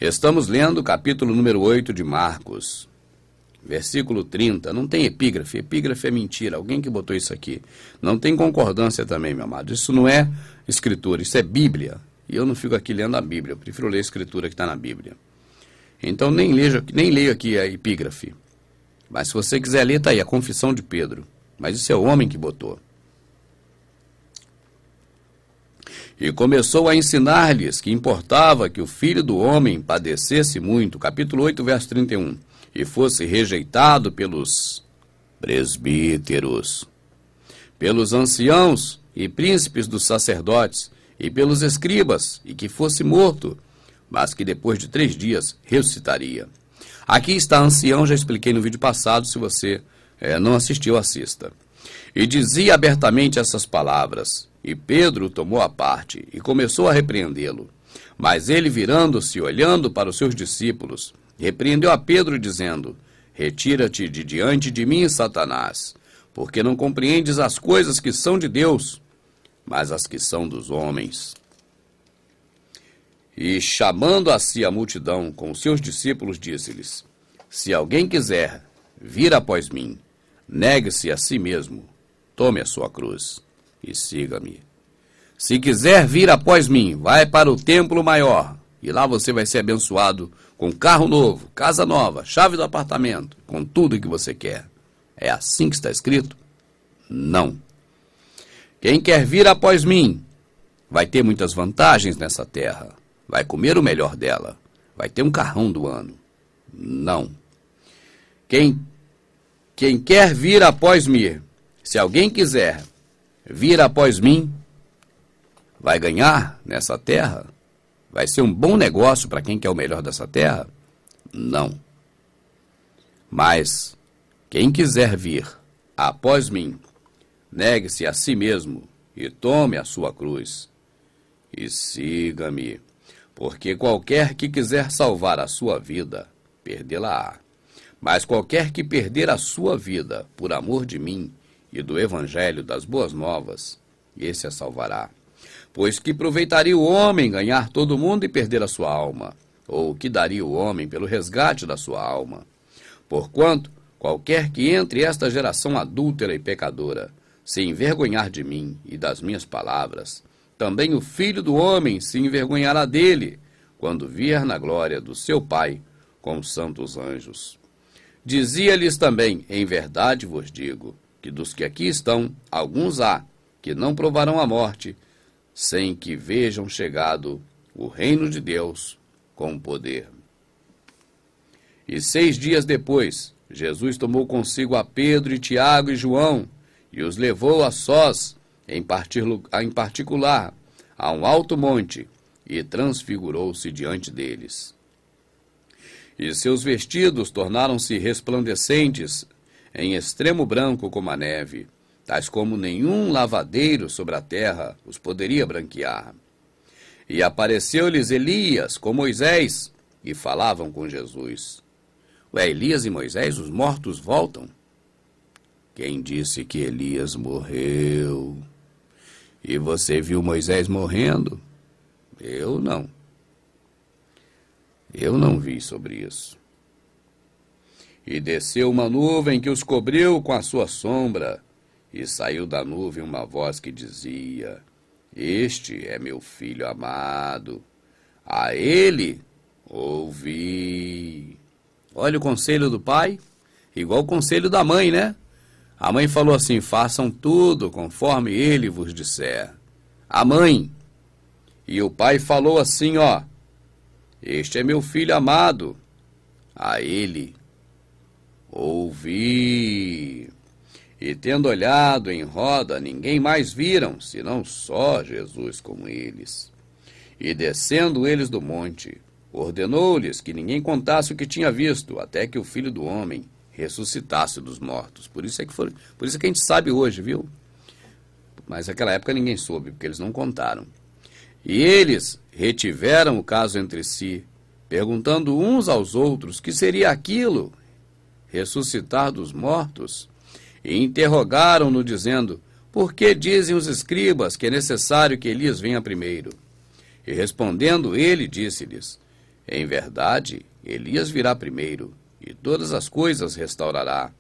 Estamos lendo o capítulo número 8 de Marcos, versículo 30. Não tem epígrafe, epígrafe é mentira, alguém que botou isso aqui. Não tem concordância também, meu amado. Isso não é escritura, isso é Bíblia. E eu não fico aqui lendo a Bíblia, eu prefiro ler a escritura que está na Bíblia. Então nem leio aqui a epígrafe. Mas se você quiser ler, está aí, a confissão de Pedro. Mas isso é o homem que botou. E começou a ensinar-lhes que importava que o Filho do Homem padecesse muito, capítulo 8, verso 31, e fosse rejeitado pelos presbíteros, pelos anciãos e príncipes dos sacerdotes, e pelos escribas, e que fosse morto, mas que depois de 3 dias ressuscitaria. Aqui está ancião, já expliquei no vídeo passado, se você não assistiu, assista. E dizia abertamente essas palavras, e Pedro tomou a parte e começou a repreendê-lo. Mas ele, virando-se e olhando para os seus discípulos, repreendeu a Pedro, dizendo: Retira-te de diante de mim, Satanás, porque não compreendes as coisas que são de Deus, mas as que são dos homens. E chamando a si a multidão com os seus discípulos, disse-lhes: Se alguém quiser vir após mim, negue-se a si mesmo, tome a sua cruz e siga-me. Se quiser vir após mim, vai para o templo maior, e lá você vai ser abençoado com carro novo, casa nova, chave do apartamento, com tudo que você quer. É assim que está escrito? Não. Quem quer vir após mim vai ter muitas vantagens nessa terra, vai comer o melhor dela, vai ter um carrão do ano. Não. Quem quer vir após mim, se alguém quiser vir após mim, vai ganhar nessa terra? Vai ser um bom negócio para quem quer o melhor dessa terra? Não. Mas quem quiser vir após mim, negue-se a si mesmo e tome a sua cruz e siga-me, porque qualquer que quiser salvar a sua vida, perdê-la-á. Mas qualquer que perder a sua vida por amor de mim e do evangelho das boas novas, esse a salvará. Pois que proveitaria o homem ganhar todo o mundo e perder a sua alma? Ou que daria o homem pelo resgate da sua alma? Porquanto, qualquer que entre esta geração adúltera e pecadora, se envergonhar de mim e das minhas palavras, também o Filho do Homem se envergonhará dele, quando vier na glória do seu Pai com os santos anjos. Dizia-lhes também: Em verdade vos digo, que dos que aqui estão, alguns há que não provarão a morte, sem que vejam chegado o reino de Deus com poder. E 6 dias depois, Jesus tomou consigo a Pedro e Tiago e João, e os levou a sós, em particular, a um alto monte, e transfigurou-se diante deles. E seus vestidos tornaram-se resplandecentes, em extremo branco como a neve, tais como nenhum lavadeiro sobre a terra os poderia branquear. E apareceu-lhes Elias com Moisés, e falavam com Jesus. Ué, Elias e Moisés, os mortos voltam? Quem disse que Elias morreu? E você viu Moisés morrendo? Eu não. Eu não vi sobre isso. E desceu uma nuvem que os cobriu com a sua sombra, e saiu da nuvem uma voz que dizia: Este é meu filho amado, a ele ouvi. Olha o conselho do pai, igual o conselho da mãe, né? A mãe falou assim: façam tudo conforme ele vos disser. A mãe. E o pai falou assim, ó: Este é meu filho amado, a ele ouvi. E tendo olhado em roda, ninguém mais viram, senão só Jesus com eles. E descendo eles do monte, ordenou-lhes que ninguém contasse o que tinha visto, até que o Filho do Homem ressuscitasse dos mortos. Por isso que a gente sabe hoje, viu? Mas naquela época ninguém soube, porque eles não contaram. E eles retiveram o caso entre si, perguntando uns aos outros que seria aquilo, ressuscitar dos mortos. E interrogaram-no, dizendo: Por que dizem os escribas que é necessário que Elias venha primeiro? E respondendo ele, disse-lhes: Em verdade, Elias virá primeiro, e todas as coisas restaurará.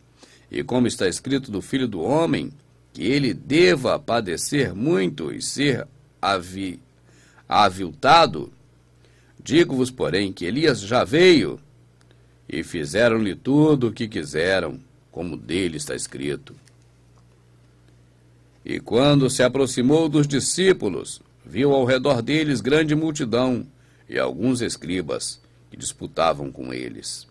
E como está escrito do Filho do Homem, que ele deva padecer muito e ser aviltado, digo-vos, porém, que Elias já veio, e fizeram-lhe tudo o que quiseram, como dele está escrito. E quando se aproximou dos discípulos, viu ao redor deles grande multidão e alguns escribas que disputavam com eles.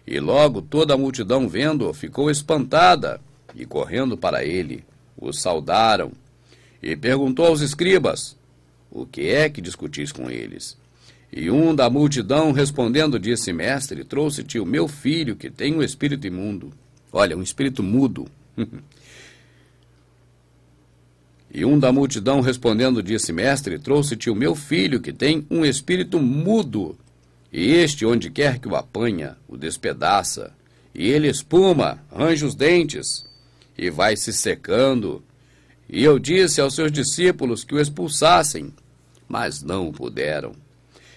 E logo toda a multidão, vendo-o, ficou espantada, e correndo para ele, o saudaram. E perguntou aos escribas: o que é que discutis com eles? E um da multidão, respondendo, disse: Mestre, trouxe-te o meu filho, que tem um espírito imundo. Olha, um espírito mudo. E um da multidão, respondendo, disse: Mestre, trouxe-te o meu filho, que tem um espírito mudo. E este, onde quer que o apanha, o despedaça. E ele espuma, range os dentes, e vai se secando. E eu disse aos seus discípulos que o expulsassem, mas não o puderam.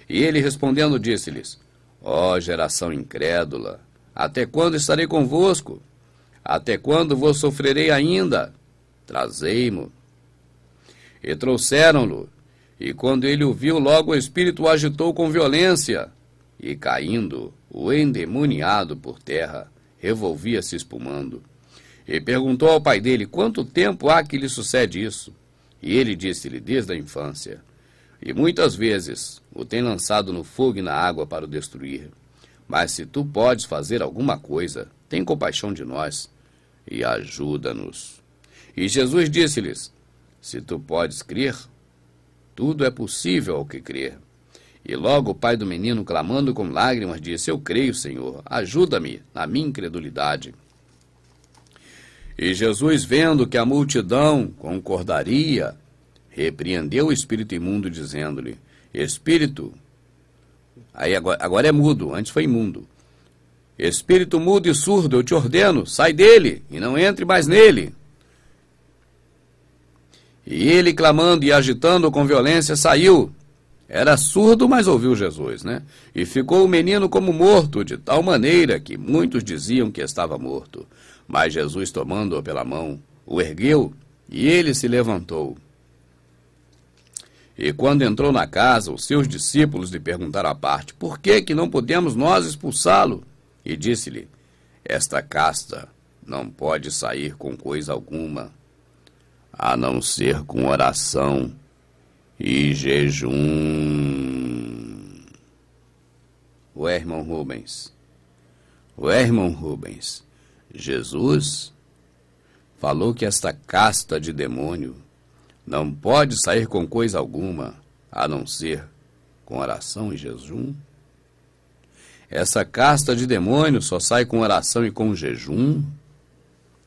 E ele, respondendo, disse-lhes: Ó geração incrédula, até quando estarei convosco? Até quando vos sofrerei ainda? Trazei-mo. E trouxeram-no, e quando ele o viu, logo o espírito o agitou com violência, e caindo, o endemoniado por terra, revolvia-se espumando. E perguntou ao pai dele: quanto tempo há que lhe sucede isso? E ele disse-lhe: desde a infância. E muitas vezes o tem lançado no fogo e na água para o destruir. Mas se tu podes fazer alguma coisa, tem compaixão de nós e ajuda-nos. E Jesus disse-lhes: se tu podes crer, tudo é possível ao que crer. E logo o pai do menino, clamando com lágrimas, disse: eu creio, Senhor, ajuda-me na minha incredulidade. E Jesus, vendo que a multidão concordaria, repreendeu o espírito imundo, dizendo-lhe: espírito, aí agora é mudo, antes foi imundo. Espírito mudo e surdo, eu te ordeno, sai dele e não entre mais nele. E ele, clamando e agitando com violência, saiu. Era surdo, mas ouviu Jesus, né? E ficou o menino como morto, de tal maneira que muitos diziam que estava morto. Mas Jesus, tomando-o pela mão, o ergueu, e ele se levantou. E quando entrou na casa, os seus discípulos lhe perguntaram à parte: por que não podemos nós expulsá-lo? E disse-lhe: esta casta não pode sair com coisa alguma, a não ser com oração e jejum. Ué, irmão Rubens, Jesus falou que esta casta de demônio não pode sair com coisa alguma, a não ser com oração e jejum? Essa casta de demônio só sai com oração e com jejum?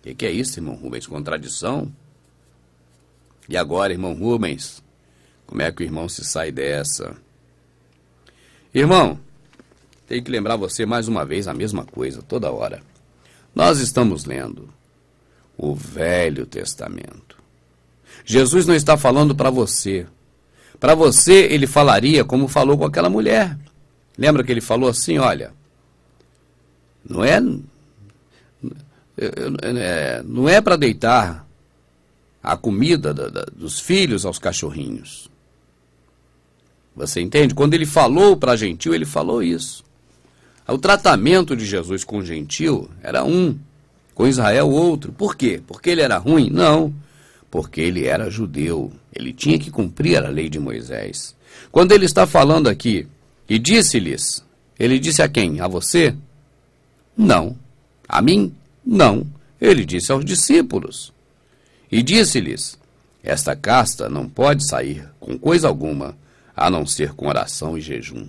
O que é isso, irmão Rubens? Contradição? E agora, irmão Rubens, como é que o irmão se sai dessa? Irmão, tenho que lembrar você mais uma vez a mesma coisa, toda hora. Nós estamos lendo o Velho Testamento. Jesus não está falando para você. Para você, ele falaria como falou com aquela mulher. Lembra que ele falou assim: olha, não é para deitar a comida dos filhos aos cachorrinhos. Você entende? Quando ele falou para gentil, ele falou isso. O tratamento de Jesus com gentil era um, com Israel outro. Por quê? Porque ele era ruim? Não, porque ele era judeu. Ele tinha que cumprir a lei de Moisés. Quando ele está falando aqui, e disse-lhes, ele disse a quem? A você? Não. A mim? Não. Ele disse aos discípulos. E disse-lhes: esta casta não pode sair com coisa alguma, a não ser com oração e jejum.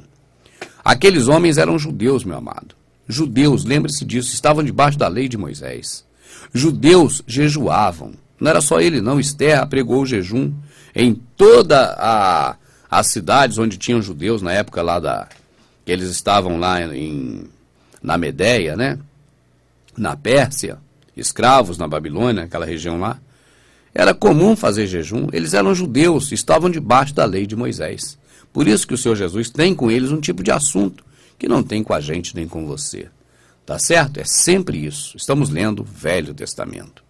Aqueles homens eram judeus, meu amado. Judeus, lembre-se disso, estavam debaixo da lei de Moisés. Judeus jejuavam. Não era só ele, não. Esther pregou o jejum em toda as cidades onde tinham judeus, na época lá que eles estavam lá na Medeia, né? Na Pérsia, escravos na Babilônia, aquela região lá. Era comum fazer jejum. Eles eram judeus, estavam debaixo da lei de Moisés. Por isso que o Senhor Jesus tem com eles um tipo de assunto que não tem com a gente nem com você. Tá certo? É sempre isso. Estamos lendo o Velho Testamento.